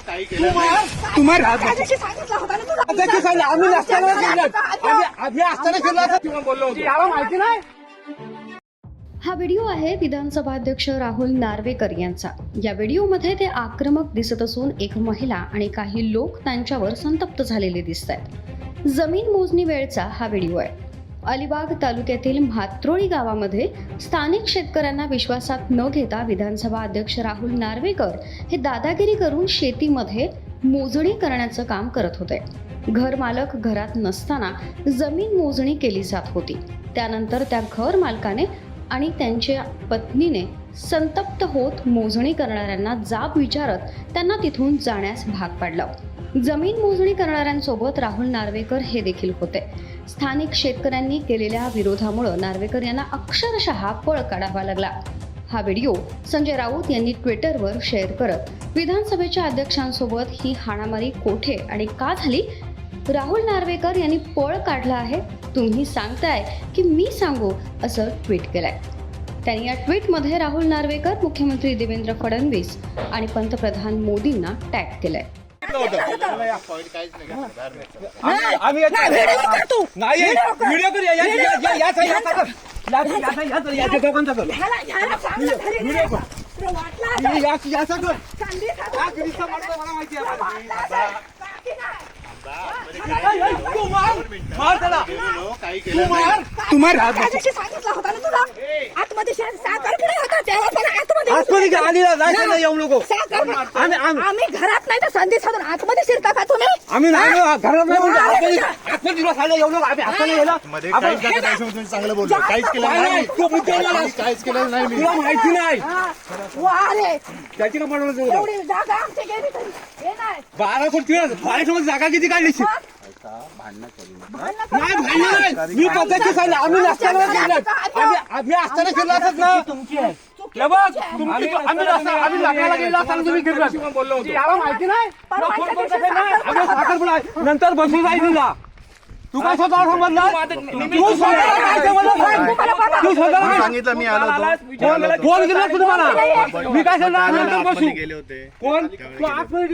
तुम्हाला आम्ही असताना बोललो माहिती नाही। हा व्हिडिओ आहे विधानसभा अध्यक्ष राहुल नार्वेकर यांचा। या व्हिडिओमध्ये ते आक्रमक दिसत असून एक महिला आणि काही लोक त्यांच्यावर संतप्त झालेले दिसत आहेत। जमीन मोजणी वेळचा हा व्हिडिओ आहे। अलिबाग तालुक्यातील म्हात्रोळी गावामध्ये स्थानिक शेतकऱ्यांना विश्वासात न घेता विधानसभा अध्यक्ष राहुल नार्वेकर हे दादागिरी करून शेतीमध्ये मोजणी करण्याचं काम करत होते। घर मालक घरात नसताना जमीन मोजणी केली जात होती। त्यानंतर त्या घर मालकाने आणि त्यांच्या पत्नीने संतप्त होत मोजणी करणाऱ्यांना जाब विचारत त्यांना तिथून जाण्यास भाग पाडलं। जमीन मोजणी करणाऱ्यांसोबत राहुल नार्वेकर हे देखील होते। स्थानिक शेतकऱ्यांनी केलेल्या विरोधामुळे नार्वेकर यांना अक्षरशः पळ काढावा लागला। हा व्हिडिओ संजय राऊत यांनी ट्विटरवर शेअर करत विधानसभेच्या अध्यक्षांसोबत ही हाणामारी कोठे आणि का झाली, राहुल नार्वेकर यांनी पळ काढला आहे, तुम्ही सांगताय की मी सांगू, असं ट्विट केलंय। त्यांनी या ट्विटमध्ये राहुल नार्वेकर, मुख्यमंत्री देवेंद्र फडणवीस आणि पंतप्रधान मोदींना टॅग केलंय। तुम्हाला आम्ही घरात नाही तर संधी साधून आतमध्ये शिरता का तुम्ही? आम्ही चांगलं बोललो, काहीच केलं नाही तुला माहिती नाही त्याची एवढी जागा आमची गेली तरी हे नाही 12 कोटी जागा किती काढली? नाही मी पद्धती सांगितलं, आम्ही नसताना आम्ही असताना फिरला असत ना। आम्ही लग्नाला गेलो असताना तुम्ही फिरला बोललो माहिती नाही नंतर बसून जायचं ना। तू काय स्वतः समजला? तू स्वतः सांगितलं मी आलो फोन केला तुम्हाला, मी काय सांगणार नंतर बसू गेले होते कोण तू 8 मिनिट